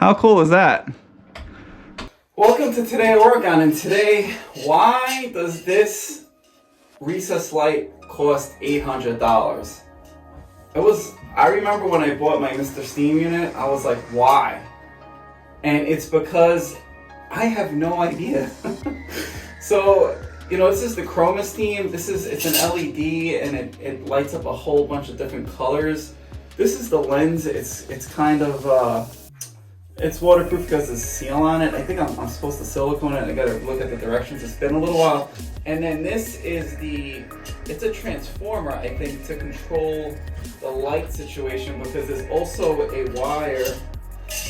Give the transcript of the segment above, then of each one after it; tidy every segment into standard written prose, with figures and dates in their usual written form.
How cool is that? Welcome to Today I Work On, and today, why does this recess light cost $800? I remember when I bought my Mr.Steam unit, I was like, why? And it's because I have no idea. So, you know, this is the CHROMASTEAM. It's an LED and it lights up a whole bunch of different colors. This is the lens. It's kind of, it's waterproof because there's a seal on it. I think I'm supposed to silicone it. I gotta look at the directions. It's been a little while. And then this is it's a transformer, I think, to control the light situation, because there's also a wire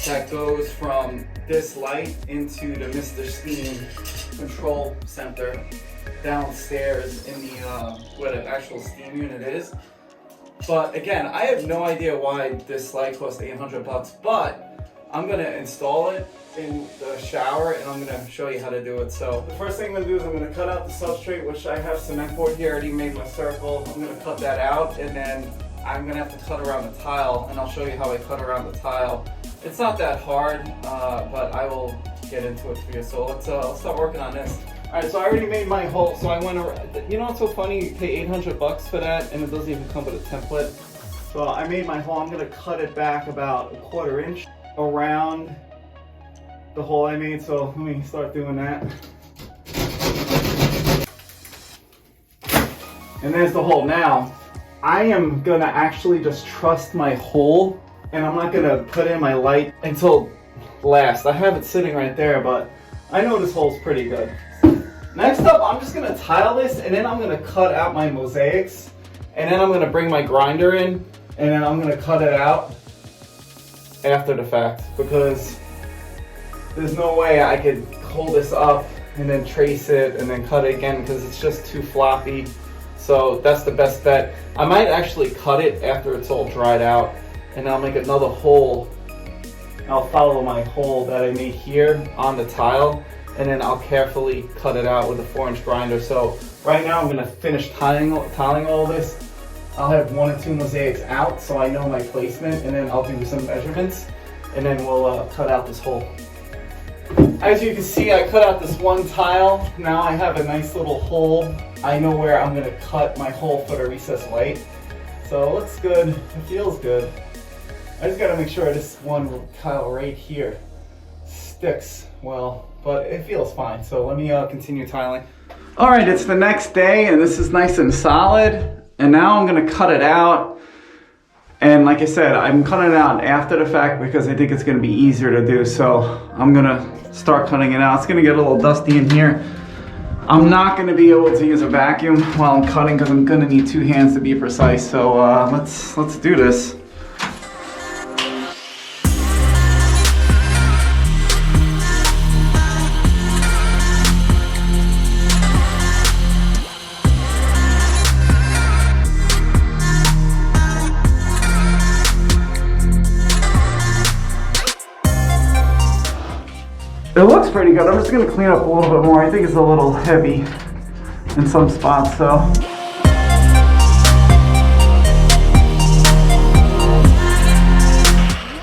that goes from this light into the Mr.Steam control center downstairs in the where the actual steam unit is. But again, I have no idea why this light costs $800, but I'm gonna install it in the shower and I'm gonna show you how to do it. So the first thing I'm gonna do is I'm gonna cut out the substrate, which I have cement board here, already made my circle. I'm gonna cut that out, and then I'm gonna have to cut around the tile, and I'll show you how I cut around the tile. It's not that hard, but I will get into it for you. So let's start working on this. All right, so I already made my hole. So I went around, you know what's so funny? You pay $800 for that, and it doesn't even come with a template. So I made my hole. I'm gonna cut it back about 1/4 inch around the hole I made. So let me start doing that. And there's the hole. Now, I am gonna actually just trust my hole, and I'm not gonna put in my light until last. I have it sitting right there, but I know this hole's pretty good. Next up, I'm just gonna tile this, and then I'm gonna cut out my mosaics, and then I'm gonna bring my grinder in, and then I'm gonna cut it out after the fact, because there's no way I could hold this up and then trace it and then cut it again, because it's just too floppy. So that's the best bet. I might actually cut it after it's all dried out, and I'll make another hole. I'll follow my hole that I made here on the tile, and then I'll carefully cut it out with a 4-inch grinder. So right now I'm gonna finish tiling all this. I'll have 1 or 2 mosaics out so I know my placement, and then I'll do some measurements, and then we'll cut out this hole. As you can see, I cut out this one tile. Now I have a nice little hole. I know where I'm gonna cut my hole for the recessed light. So it looks good, it feels good. I just gotta make sure this one tile right here sticks well, but it feels fine. So let me continue tiling. All right, it's the next day, and this is nice and solid. And now I'm gonna cut it out. And like I said, I'm cutting it out after the fact because I think it's gonna be easier to do. So I'm gonna start cutting it out. It's gonna get a little dusty in here. I'm not gonna be able to use a vacuum while I'm cutting because I'm gonna need 2 hands to be precise. So let's do this. It looks pretty good. I'm just gonna clean up a little bit more. I think it's a little heavy in some spots, so.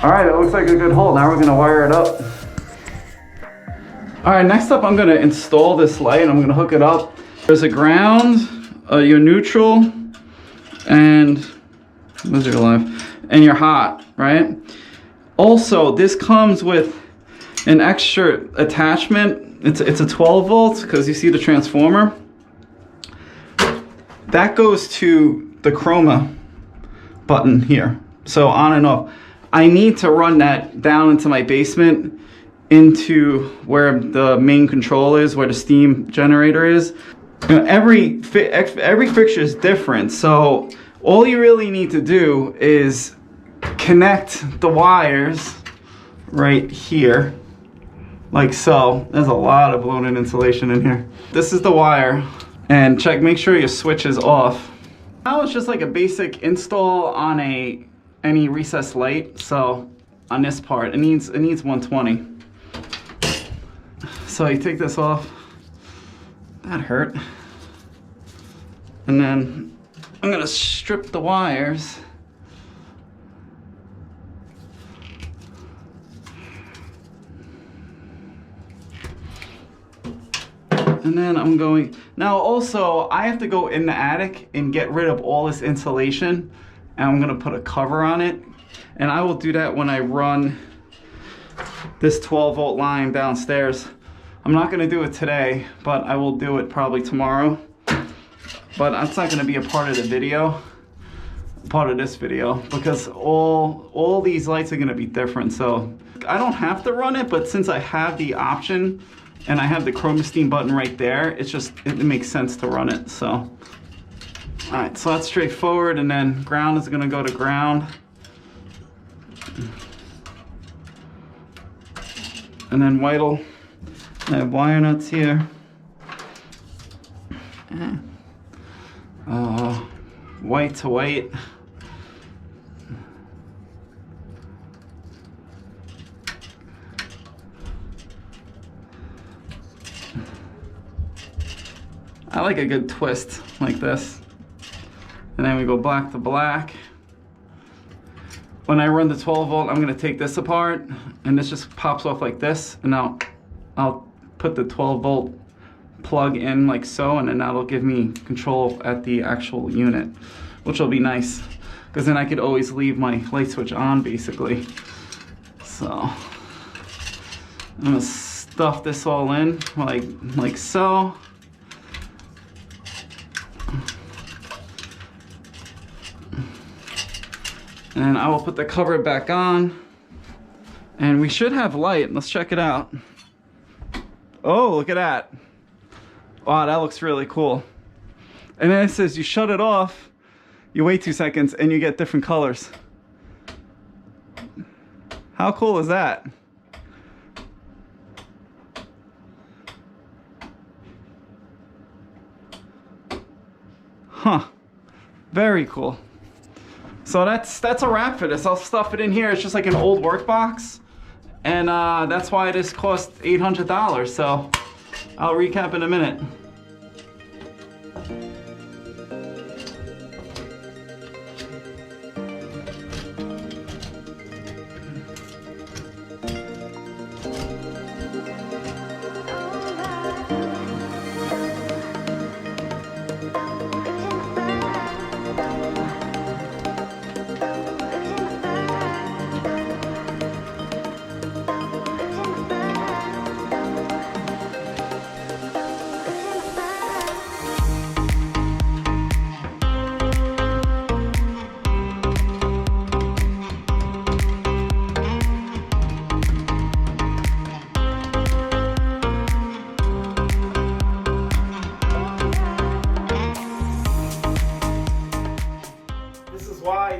All right, it looks like a good hole. Now we're gonna wire it up. All right, next up I'm gonna install this light, and I'm gonna hook it up. There's a ground, your neutral, and where's your live? And your hot, right? Also, this comes with an extra attachment. It's a 12 volts, because you see the transformer that goes to the chroma button here, so on and off. I need to run that down into my basement, into where the main control is, where the steam generator is. You know, every fixture is different, so all you really need to do is connect the wires right here, like so. There's a lot of blown-in insulation in here. This is the wire, and make sure your switch is off. Now it's just like a basic install on any recessed light. So on this part, it needs 120. So you take this off. That hurt. And then I'm gonna strip the wires. And then I'm going, now also I have to go in the attic and get rid of all this insulation, and I'm gonna put a cover on it. And I will do that when I run this 12-volt line downstairs. I'm not gonna do it today, but I will do it probably tomorrow. But that's not gonna be a part of the video, part of this video, because all these lights are gonna be different. So I don't have to run it, but since I have the option and I have the CHROMASTEAM button right there, it makes sense to run it. So, all right, so that's straightforward. And then ground is gonna go to ground. And then white'll, I have wire nuts here. White to white. I like a good twist like this. And then we go black to black. When I run the 12-volt, I'm gonna take this apart, and this just pops off like this, and I'll put the 12-volt plug in like so, and then that'll give me control at the actual unit, which will be nice, because then I could always leave my light switch on basically. So I'm gonna stuff this all in like so. And I will put the cover back on, and we should have light. Let's check it out. Oh, look at that. Wow, that looks really cool. And then it says you shut it off, you wait 2 seconds, and you get different colors. How cool is that? Huh, very cool. So that's a wrap for this. I'll stuff it in here. It's just like an old work box. And that's why this cost $800. So I'll recap in a minute.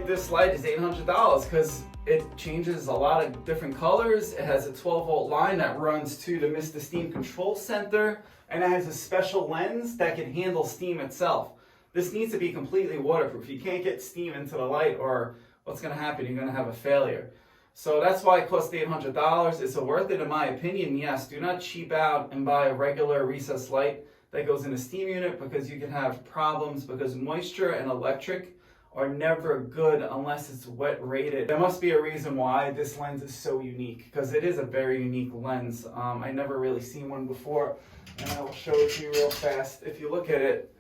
This light is $800 because it changes a lot of different colors. It has a 12-volt line that runs to the Mr.Steam control center, and it has a special lens that can handle steam itself. This needs to be completely waterproof. You can't get steam into the light, or what's going to happen? You're going to have a failure. So that's why it costs $800. Is it worth it? In my opinion, yes. Do not cheap out and buy a regular recessed light that goes in a steam unit, because you can have problems, because moisture and electric are never good unless it's wet rated. There must be a reason why this lens is so unique, because it is a very unique lens. I never really seen one before, and I will show it to you real fast. If you look at it,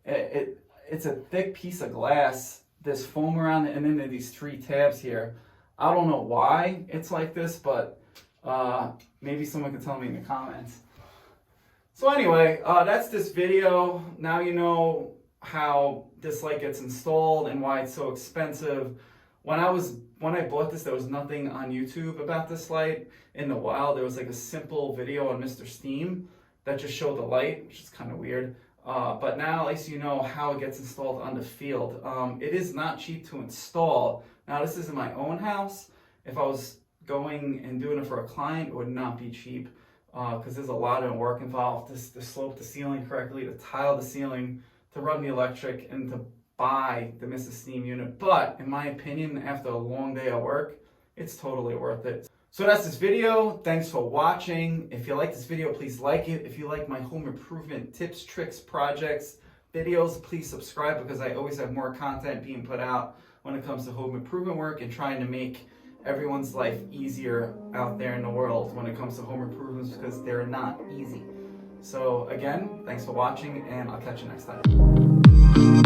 it's a thick piece of glass. There's foam around it, and then there are these 3 tabs here. I don't know why it's like this, but maybe someone can tell me in the comments. So anyway, that's this video. Now you know how this light gets installed and why it's so expensive. When I bought this, there was nothing on YouTube about this light. In the wild, there was like a simple video on Mr.Steam that just showed the light, which is kind of weird. But now at least you know how it gets installed on the field. It is not cheap to install. Now this is in my own house. If I was going and doing it for a client, it would not be cheap, because there's a lot of work involved to slope the ceiling correctly, to tile the ceiling, to run the electric, and to buy the Mr.Steam unit. But in my opinion, after a long day of work, it's totally worth it. So that's this video. Thanks for watching. If you like this video, please like it. If you like my home improvement tips, tricks, projects, videos, please subscribe, because I always have more content being put out when it comes to home improvement work and trying to make everyone's life easier out there in the world when it comes to home improvements, because they're not easy. So again, thanks for watching, and I'll catch you next time.